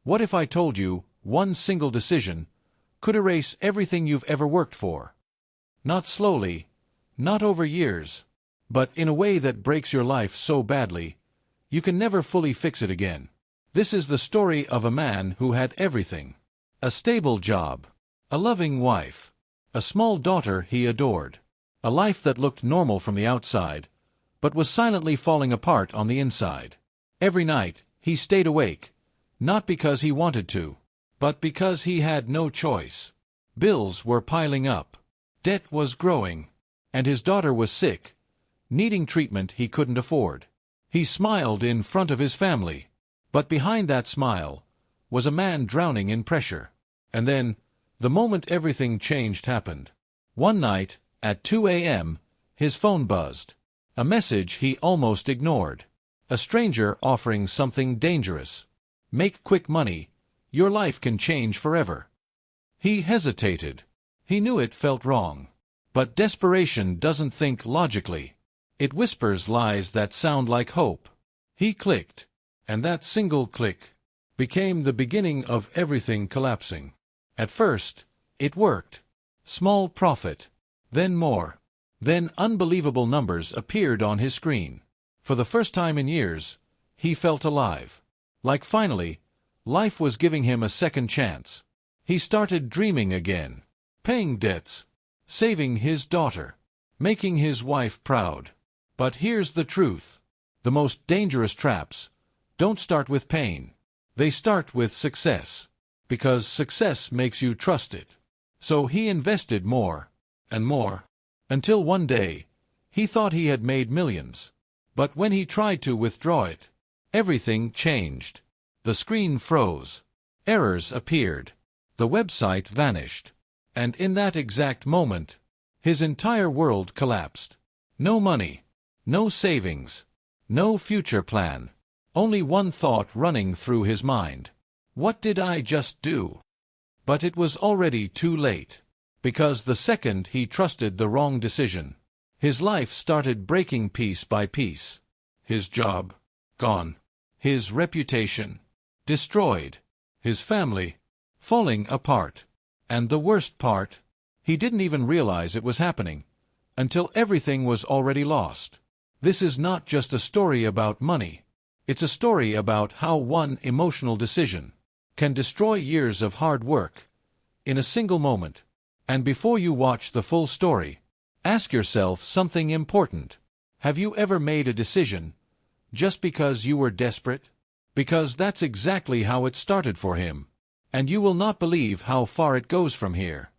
What if I told you one single decision could erase everything you've ever worked for? Not slowly, not over years, but in a way that breaks your life so badly you can never fully fix it again. This is the story of a man who had everything: a stable job, a loving wife, a small daughter he adored, a life that looked normal from the outside, but was silently falling apart on the inside. Every night, he stayed awake, not because he wanted to, but because he had no choice. Bills were piling up, debt was growing, and his daughter was sick, needing treatment he couldn't afford. He smiled in front of his family, but behind that smile was a man drowning in pressure. And then, the moment everything changed happened. One night, at 2 a.m., his phone buzzed. A message he almost ignored. A stranger offering something dangerous. Make quick money. Your life can change forever. He hesitated. He knew it felt wrong. But desperation doesn't think logically. It whispers lies that sound like hope. He clicked, and that single click became the beginning of everything collapsing. At first, it worked. Small profit, then more. Then unbelievable numbers appeared on his screen. For the first time in years, he felt alive. Like finally, life was giving him a second chance. He started dreaming again, paying debts, saving his daughter, making his wife proud. But here's the truth. The most dangerous traps don't start with pain. They start with success. Because success makes you trust it. So he invested more and more, until one day, he thought he had made millions. But when he tried to withdraw it, everything changed. The screen froze. Errors appeared. The website vanished. And in that exact moment, his entire world collapsed. No money, no savings, no future plan. Only one thought running through his mind. What did I just do? But it was already too late. Because the second he trusted the wrong decision, his life started breaking piece by piece. His job, gone. His reputation, destroyed. His family, falling apart. And the worst part, he didn't even realize it was happening, until everything was already lost. This is not just a story about money. It's a story about how one emotional decision can destroy years of hard work in a single moment. And before you watch the full story, ask yourself something important. Have you ever made a decision just because you were desperate? Because that's exactly how it started for him. And you will not believe how far it goes from here.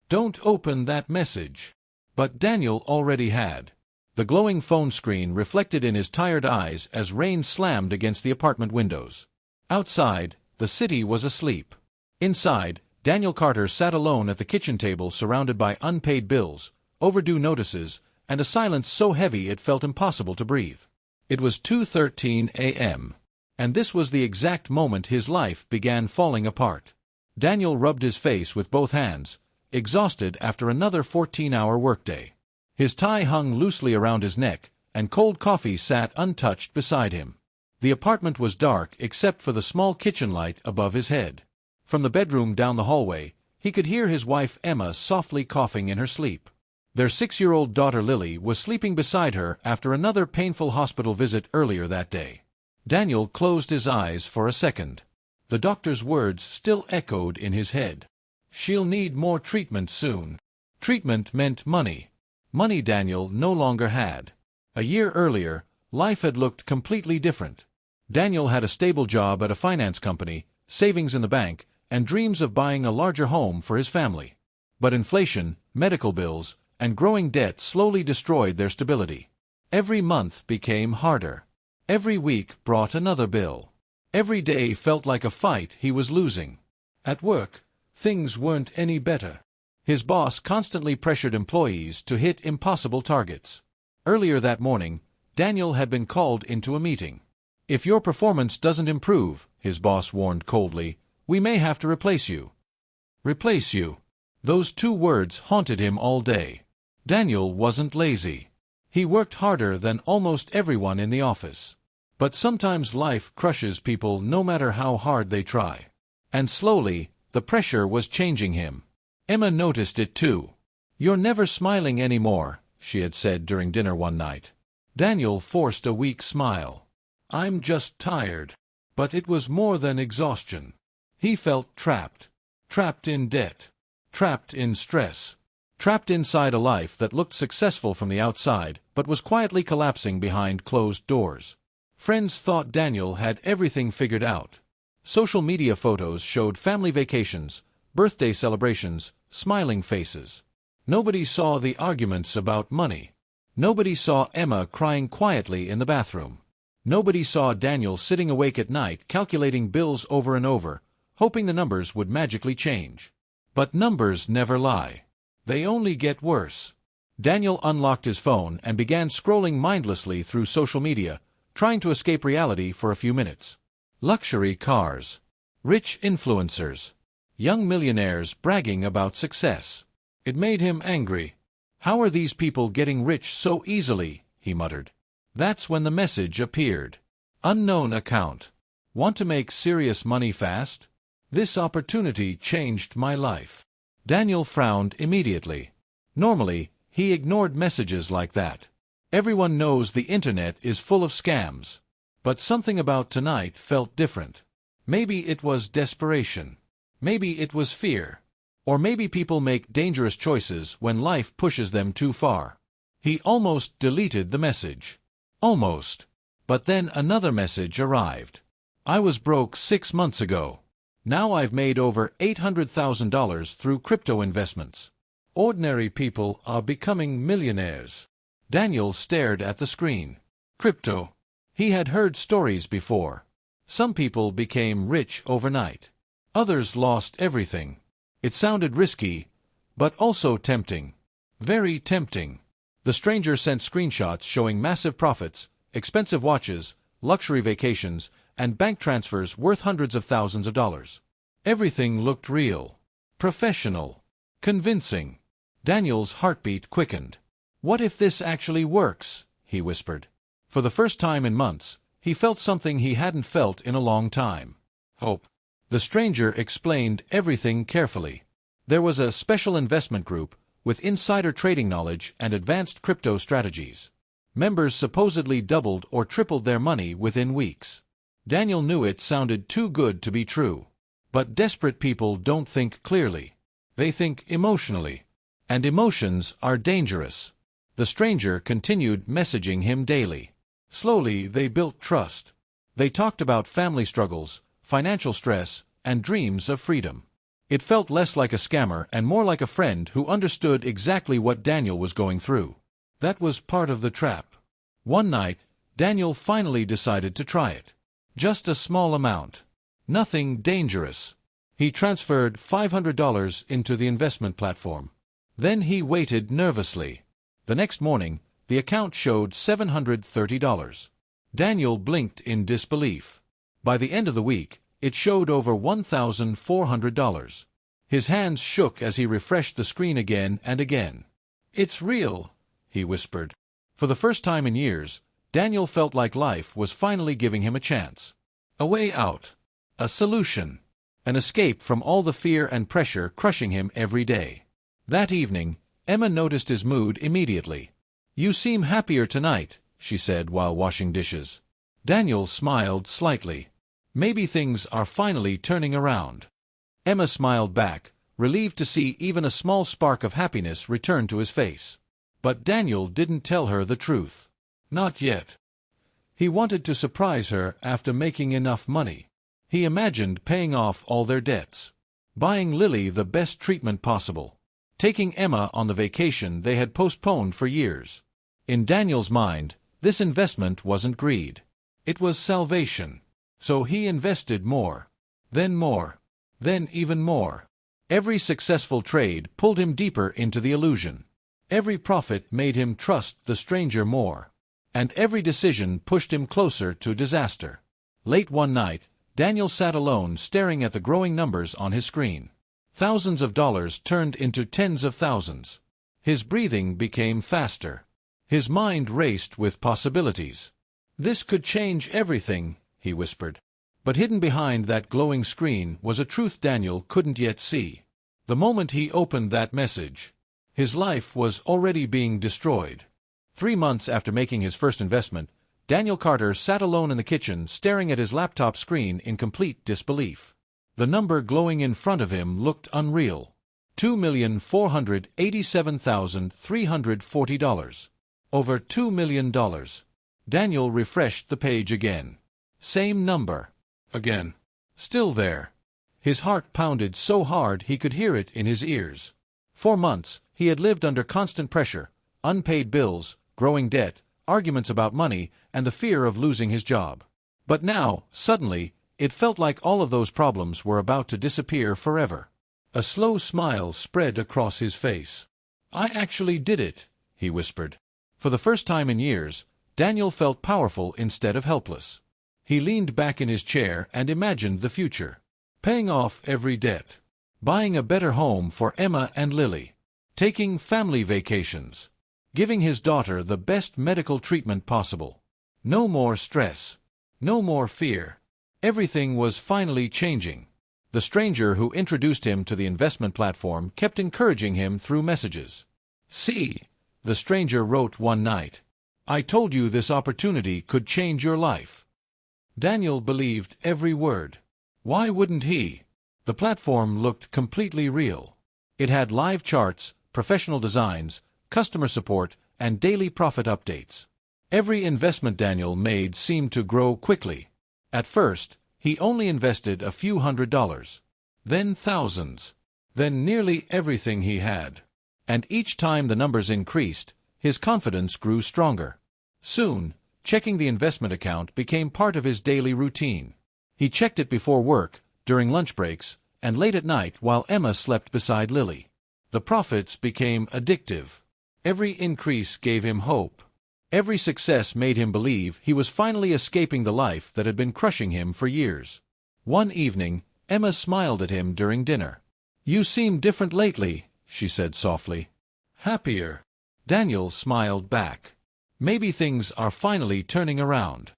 Don't open that message. But Daniel already had. The glowing phone screen reflected in his tired eyes as rain slammed against the apartment windows. Outside, the city was asleep. Inside, Daniel Carter sat alone at the kitchen table surrounded by unpaid bills, overdue notices, and a silence so heavy it felt impossible to breathe. It was 2:13 a.m. And this was the exact moment his life began falling apart. Daniel rubbed his face with both hands, exhausted after another 14-hour workday. His tie hung loosely around his neck, and cold coffee sat untouched beside him. The apartment was dark except for the small kitchen light above his head. From the bedroom down the hallway, he could hear his wife Emma softly coughing in her sleep. Their 6-year-old daughter Lily was sleeping beside her after another painful hospital visit earlier that day. Daniel closed his eyes for a second. The doctor's words still echoed in his head. She'll need more treatment soon. Treatment meant money. Money Daniel no longer had. A year earlier, life had looked completely different. Daniel had a stable job at a finance company, savings in the bank, and dreams of buying a larger home for his family. But inflation, medical bills, and growing debt slowly destroyed their stability. Every month became harder. Every week brought another bill. Every day felt like a fight he was losing. At work, things weren't any better. His boss constantly pressured employees to hit impossible targets. Earlier that morning, Daniel had been called into a meeting. "If your performance doesn't improve," his boss warned coldly, "we may have to replace you." Replace you. Those two words haunted him all day. Daniel wasn't lazy. He worked harder than almost everyone in the office. But sometimes life crushes people no matter how hard they try. And slowly, the pressure was changing him. Emma noticed it too. "You're never smiling anymore," she had said during dinner one night. Daniel forced a weak smile. "I'm just tired." But it was more than exhaustion. He felt trapped. Trapped in debt. Trapped in stress. Trapped inside a life that looked successful from the outside, but was quietly collapsing behind closed doors. Friends thought Daniel had everything figured out. Social media photos showed family vacations, birthday celebrations, smiling faces. Nobody saw the arguments about money. Nobody saw Emma crying quietly in the bathroom. Nobody saw Daniel sitting awake at night calculating bills over and over, hoping the numbers would magically change. But numbers never lie. They only get worse. Daniel unlocked his phone and began scrolling mindlessly through social media, trying to escape reality for a few minutes. Luxury cars. Rich influencers. Young millionaires bragging about success. It made him angry. "How are these people getting rich so easily?" he muttered. That's when the message appeared. "Unknown account. Want to make serious money fast? This opportunity changed my life." Daniel frowned immediately. Normally, he ignored messages like that. Everyone knows the internet is full of scams. But something about tonight felt different. Maybe it was desperation. Maybe it was fear. Or maybe people make dangerous choices when life pushes them too far. He almost deleted the message. Almost. But then another message arrived. "I was broke 6 months ago. Now I've made over $800,000 through crypto investments. Ordinary people are becoming millionaires." Daniel stared at the screen. Crypto. He had heard stories before. Some people became rich overnight. Others lost everything. It sounded risky, but also tempting. Very tempting. The stranger sent screenshots showing massive profits, expensive watches, luxury vacations, and bank transfers worth hundreds of thousands of dollars. Everything looked real, professional, convincing. Daniel's heartbeat quickened. "What if this actually works?" he whispered. For the first time in months, he felt something he hadn't felt in a long time. Hope. The stranger explained everything carefully. There was a special investment group with insider trading knowledge and advanced crypto strategies. Members supposedly doubled or tripled their money within weeks. Daniel knew it sounded too good to be true. But desperate people don't think clearly. They think emotionally. And emotions are dangerous. The stranger continued messaging him daily. Slowly, they built trust. They talked about family struggles, financial stress, and dreams of freedom. It felt less like a scammer and more like a friend who understood exactly what Daniel was going through. That was part of the trap. One night, Daniel finally decided to try it. Just a small amount. Nothing dangerous. He transferred $500 into the investment platform. Then he waited nervously. The next morning, the account showed $730. Daniel blinked in disbelief. By the end of the week, it showed over $1,400. His hands shook as he refreshed the screen again and again. "It's real," he whispered. For the first time in years, Daniel felt like life was finally giving him a chance. A way out. A solution. An escape from all the fear and pressure crushing him every day. That evening, Emma noticed his mood immediately. "You seem happier tonight," she said while washing dishes. Daniel smiled slightly. Maybe things are finally turning around. Emma smiled back, relieved to see even a small spark of happiness return to his face. But Daniel didn't tell her the truth. Not yet. He wanted to surprise her after making enough money. He imagined paying off all their debts, buying Lily the best treatment possible, taking Emma on the vacation they had postponed for years. In Daniel's mind, this investment wasn't greed. It was salvation. So he invested more. Then more. Then even more. Every successful trade pulled him deeper into the illusion. Every profit made him trust the stranger more. And every decision pushed him closer to disaster. Late one night, Daniel sat alone staring at the growing numbers on his screen. Thousands of dollars turned into tens of thousands. His breathing became faster. His mind raced with possibilities. "This could change everything," he whispered. But hidden behind that glowing screen was a truth Daniel couldn't yet see. The moment he opened that message, his life was already being destroyed. 3 months after making his first investment, Daniel Carter sat alone in the kitchen staring at his laptop screen in complete disbelief. The number glowing in front of him looked unreal. $2,487,340. Over $2 million. Daniel refreshed the page again. Same number. Again. Still there. His heart pounded so hard he could hear it in his ears. 4 months, he had lived under constant pressure, unpaid bills, growing debt, arguments about money, and the fear of losing his job. But now, suddenly, it felt like all of those problems were about to disappear forever. A slow smile spread across his face. "I actually did it," he whispered. For the first time in years, Daniel felt powerful instead of helpless. He leaned back in his chair and imagined the future. Paying off every debt. Buying a better home for Emma and Lily. Taking family vacations. Giving his daughter the best medical treatment possible. No more stress. No more fear. Everything was finally changing. The stranger who introduced him to the investment platform kept encouraging him through messages. "See," the stranger wrote one night. "I told you this opportunity could change your life." Daniel believed every word. Why wouldn't he? The platform looked completely real. It had live charts, professional designs, customer support, and daily profit updates. Every investment Daniel made seemed to grow quickly. At first, he only invested a few $100s. Then thousands. Then nearly everything he had. And each time the numbers increased, his confidence grew stronger. Soon, checking the investment account became part of his daily routine. He checked it before work, during lunch breaks, and late at night while Emma slept beside Lily. The profits became addictive. Every increase gave him hope. Every success made him believe he was finally escaping the life that had been crushing him for years. One evening, Emma smiled at him during dinner. "You seem different lately," she said softly. "Happier." Daniel smiled back. Maybe things are finally turning around.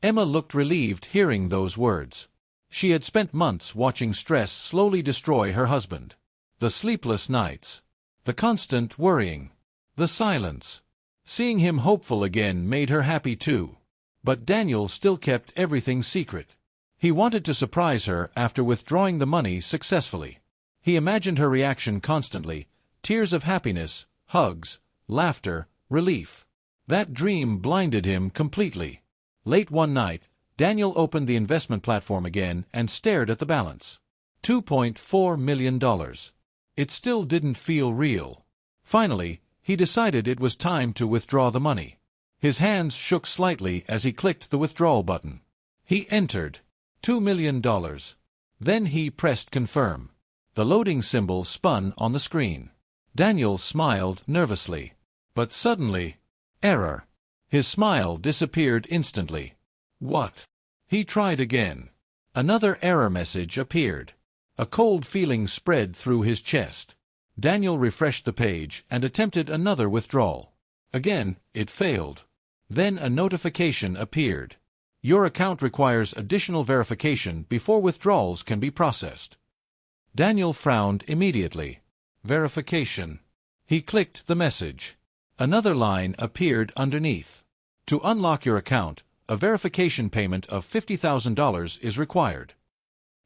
Emma looked relieved hearing those words. She had spent months watching stress slowly destroy her husband. The sleepless nights. The constant worrying. The silence. Seeing him hopeful again made her happy too. But Daniel still kept everything secret. He wanted to surprise her after withdrawing the money successfully. He imagined her reaction constantly, tears of happiness, hugs, laughter, relief. That dream blinded him completely. Late one night, Daniel opened the investment platform again and stared at the balance. $2.4 million. It still didn't feel real. Finally, he decided it was time to withdraw the money. His hands shook slightly as he clicked the withdrawal button. He entered $2 million. Then he pressed confirm. The loading symbol spun on the screen. Daniel smiled nervously. But suddenly, error. His smile disappeared instantly. What? He tried again. Another error message appeared. A cold feeling spread through his chest. Daniel refreshed the page and attempted another withdrawal. Again, it failed. Then a notification appeared. Your account requires additional verification before withdrawals can be processed. Daniel frowned immediately. Verification. He clicked the message. Another line appeared underneath. To unlock your account, a verification payment of $50,000 is required.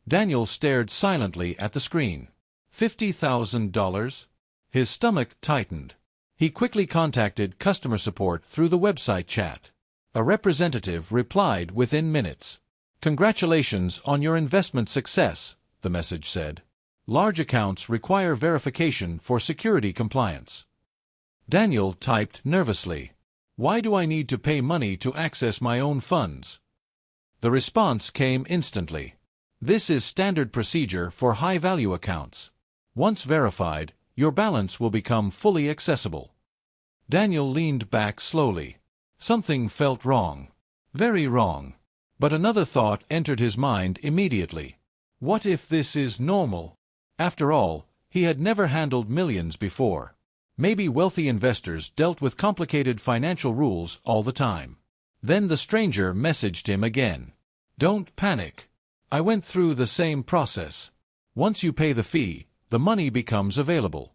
Daniel stared silently at the screen. $50,000? His stomach tightened. He quickly contacted customer support through the website chat. A representative replied within minutes. "Congratulations on your investment success," the message said. "Large accounts require verification for security compliance." Daniel typed nervously. "Why do I need to pay money to access my own funds?" The response came instantly. "This is standard procedure for high-value accounts. Once verified, your balance will become fully accessible." Daniel leaned back slowly. Something felt wrong. Very wrong. But another thought entered his mind immediately. What if this is normal? After all, he had never handled millions before. Maybe wealthy investors dealt with complicated financial rules all the time. Then the stranger messaged him again. "Don't panic. I went through the same process. Once you pay the fee, the money becomes available.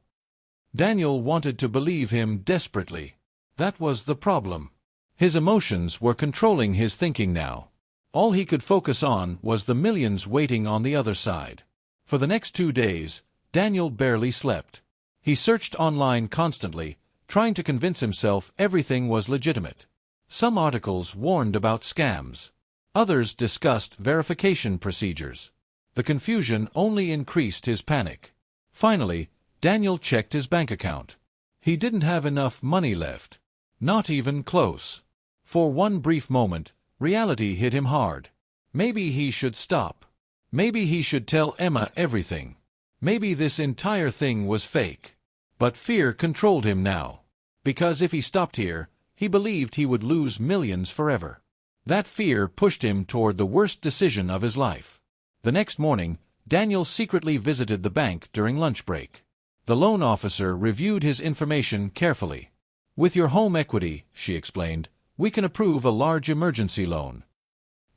Daniel wanted to believe him desperately. That was the problem. His emotions were controlling his thinking now. All he could focus on was the millions waiting on the other side. For the next 2 days, Daniel barely slept. He searched online constantly, trying to convince himself everything was legitimate. Some articles warned about scams. Others discussed verification procedures. The confusion only increased his panic. Finally, Daniel checked his bank account. He didn't have enough money left. Not even close. For one brief moment, reality hit him hard. Maybe he should stop. Maybe he should tell Emma everything. Maybe this entire thing was fake. But fear controlled him now. Because if he stopped here, he believed he would lose millions forever. That fear pushed him toward the worst decision of his life. The next morning, Daniel secretly visited the bank during lunch break. The loan officer reviewed his information carefully. With your home equity, she explained, we can approve a large emergency loan.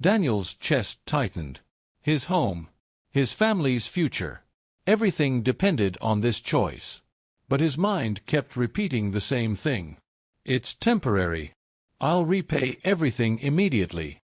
Daniel's chest tightened. His home. His family's future. Everything depended on this choice. But his mind kept repeating the same thing. It's temporary. I'll repay everything immediately.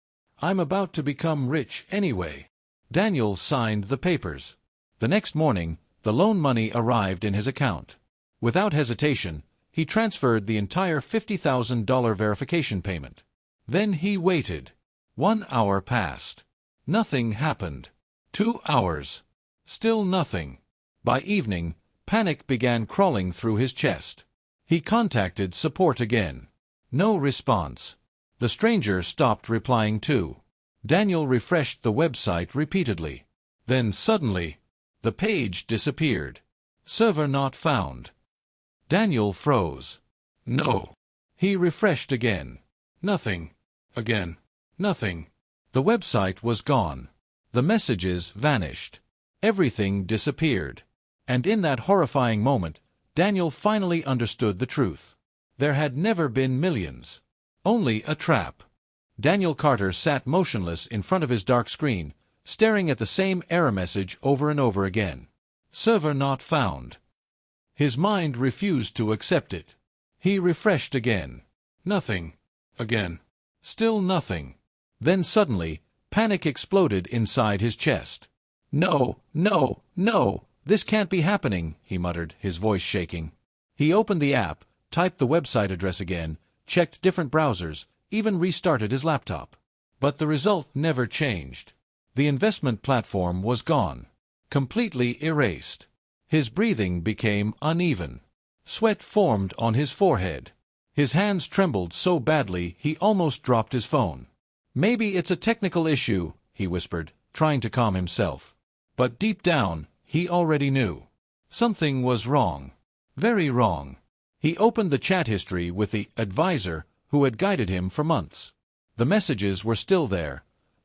I'm about to become rich anyway. Daniel signed the papers. The next morning, the loan money arrived in his account. Without hesitation, he transferred the entire $50,000 verification payment. Then he waited. 1 hour passed. Nothing happened. 2 hours. Still nothing. By evening, panic began crawling through his chest. He contacted support again. No response. The stranger stopped replying too. Daniel refreshed the website repeatedly. Then suddenly, the page disappeared. Server not found. Daniel froze. No. He refreshed again. Nothing. Again. Nothing. The website was gone. The messages vanished. Everything disappeared. And in that horrifying moment, Daniel finally understood the truth. There had never been millions. Only a trap. Daniel Carter sat motionless in front of his dark screen, staring at the same error message over and over again. Server not found. His mind refused to accept it. He refreshed again. Nothing. Again. Still nothing. Then suddenly, panic exploded inside his chest. No, no, no, this can't be happening, he muttered, his voice shaking. He opened the app, typed the website address again, checked different browsers, even restarted his laptop. But the result never changed. The investment platform was gone. Completely erased. His breathing became uneven. Sweat formed on his forehead. His hands trembled so badly he almost dropped his phone. Maybe it's a technical issue, he whispered, trying to calm himself. But deep down, he already knew. Something was wrong. Very wrong. He opened the chat history with the advisor who had guided him for months. The messages were still there,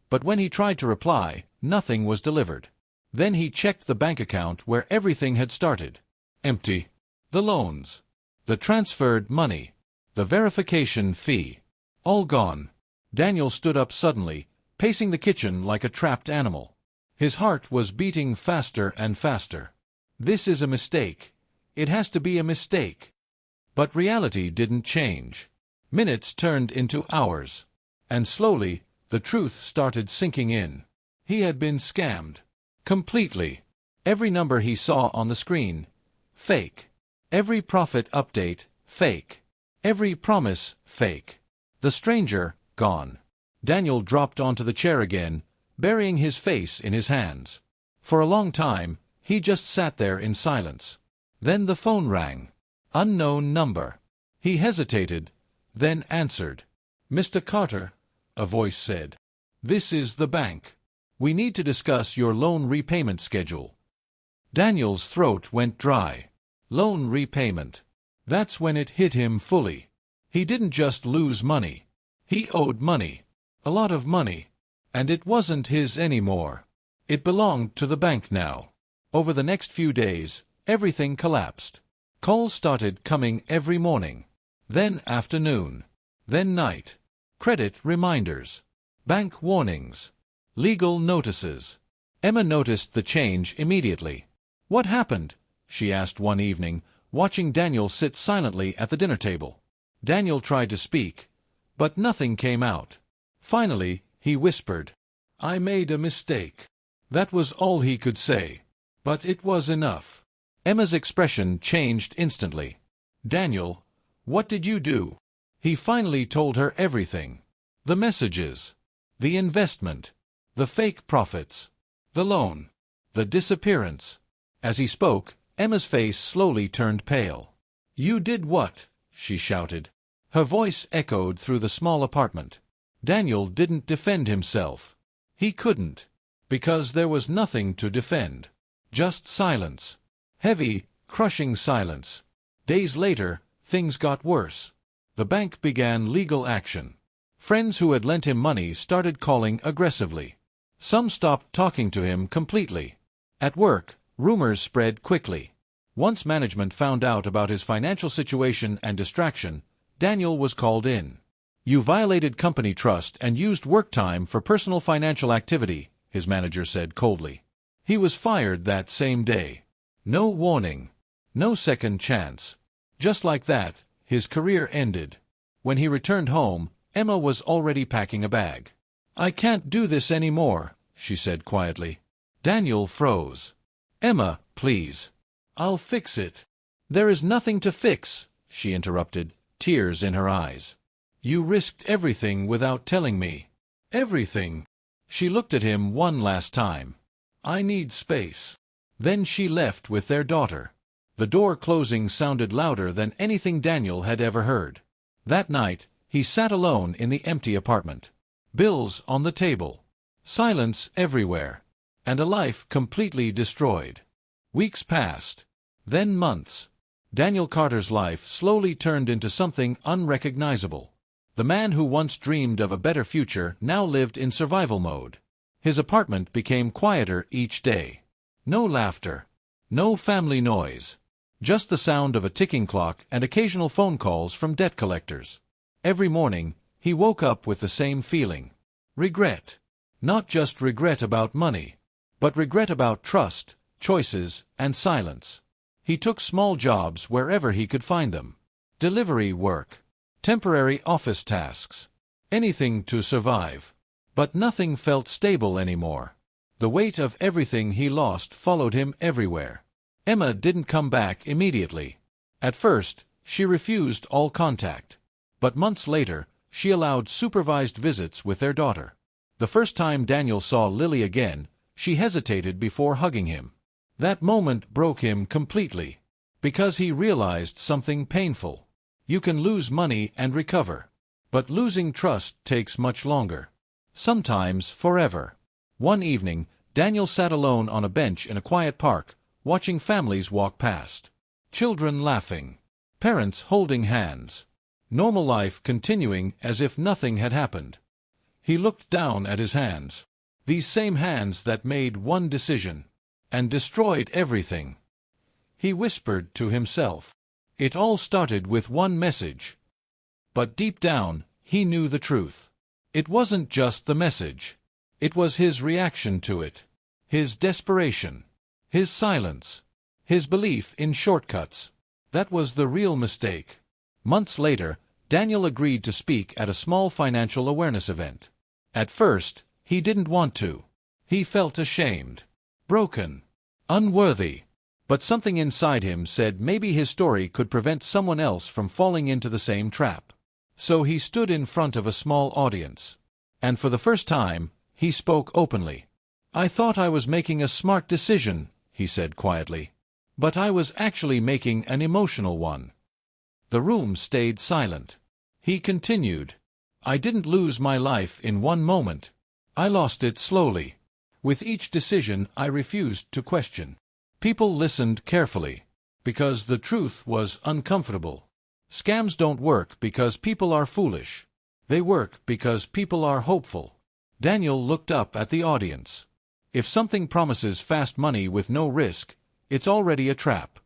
but when he tried to reply, nothing was delivered. Then he checked the bank account where everything had started. Empty. The loans. The transferred money. The verification fee. All gone. Daniel stood up suddenly, pacing the kitchen like a trapped animal. His heart was beating faster and faster. This is a mistake. It has to be a mistake. But reality didn't change. Minutes turned into hours. And slowly, the truth started sinking in. He had been scammed. Completely. Every number he saw on the screen. Fake. Every profit update. Fake. Every promise. Fake. The stranger, gone. Daniel dropped onto the chair again, burying his face in his hands. For a long time, he just sat there in silence. Then the phone rang. Unknown number. He hesitated, then answered. Mr. Carter, a voice said. This is the bank. We need to discuss your loan repayment schedule. Daniel's throat went dry. Loan repayment. That's when it hit him fully. He didn't just lose money. He owed money. A lot of money. And it wasn't his anymore. It belonged to the bank now. Over the next few days, everything collapsed. Calls started coming every morning. Then afternoon. Then night. Credit reminders. Bank warnings. Legal notices. Emma noticed the change immediately. "What happened?" she asked one evening, watching Daniel sit silently at the dinner table. Daniel tried to speak, but nothing came out. Finally, he whispered, "I made a mistake." That was all he could say, but it was enough. Emma's expression changed instantly. "Daniel, what did you do?" He finally told her everything. The messages, the investment, the fake profits, the loan, the disappearance. As he spoke, Emma's face slowly turned pale. "You did what?" she shouted. Her voice echoed through the small apartment. Daniel didn't defend himself. He couldn't, because there was nothing to defend. Just silence. Heavy, crushing silence. Days later, things got worse. The bank began legal action. Friends who had lent him money started calling aggressively. Some stopped talking to him completely. At work, rumors spread quickly. Once management found out about his financial situation and distraction, Daniel was called in. "You violated company trust and used work time for personal financial activity," his manager said coldly. He was fired that same day. No warning. No second chance. Just like that, his career ended. When he returned home, Emma was already packing a bag. "I can't do this anymore," she said quietly. Daniel froze. "Emma, please. I'll fix it." "There is nothing to fix," she interrupted, tears in her eyes. "You risked everything without telling me." "Everything?" She looked at him one last time. "I need space." Then she left with their daughter. The door closing sounded louder than anything Daniel had ever heard. That night, he sat alone in the empty apartment. Bills on the table. Silence everywhere. And a life completely destroyed. Weeks passed. Then months. Daniel Carter's life slowly turned into something unrecognizable. The man who once dreamed of a better future now lived in survival mode. His apartment became quieter each day. No laughter. No family noise. Just the sound of a ticking clock and occasional phone calls from debt collectors. Every morning, he woke up with the same feeling. Regret. Not just regret about money, but regret about trust, choices, and silence. He took small jobs wherever he could find them. Delivery work. Temporary office tasks. Anything to survive. But nothing felt stable anymore. The weight of everything he lost followed him everywhere. Emma didn't come back immediately. At first, she refused all contact. But months later, she allowed supervised visits with their daughter. The first time Daniel saw Lily again, she hesitated before hugging him. That moment broke him completely. Because he realized something painful. You can lose money and recover. But losing trust takes much longer. Sometimes forever. One evening, Daniel sat alone on a bench in a quiet park, watching families walk past. Children laughing. Parents holding hands. Normal life continuing as if nothing had happened. He looked down at his hands. These same hands that made one decision. And destroyed everything. He whispered to himself. It all started with one message. But deep down, he knew the truth. It wasn't just the message. It was his reaction to it. His desperation. His silence. His belief in shortcuts. That was the real mistake. Months later, Daniel agreed to speak at a small financial awareness event. At first, he didn't want to. He felt ashamed. Broken. Unworthy. But something inside him said maybe his story could prevent someone else from falling into the same trap. So he stood in front of a small audience. And for the first time, he spoke openly. "I thought I was making a smart decision," he said quietly. "But I was actually making an emotional one." The room stayed silent. He continued. "I didn't lose my life in one moment. I lost it slowly. With each decision I refused to question. People listened carefully. Because the truth was uncomfortable. Scams don't work because people are foolish. They work because people are hopeful." Daniel looked up at the audience. If something promises fast money with no risk, it's already a trap.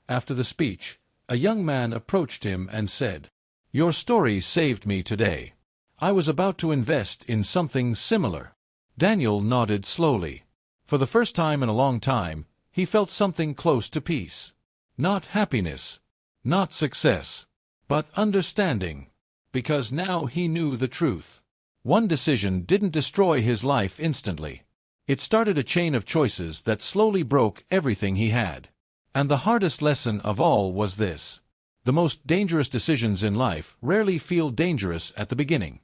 After the speech, a young man approached him and said, "Your story saved me today. I was about to invest in something similar." Daniel nodded slowly. For the first time in a long time, he felt something close to peace. Not happiness, not success, but understanding. Because now he knew the truth. One decision didn't destroy his life instantly. It started a chain of choices that slowly broke everything he had. And the hardest lesson of all was this: the most dangerous decisions in life rarely feel dangerous at the beginning.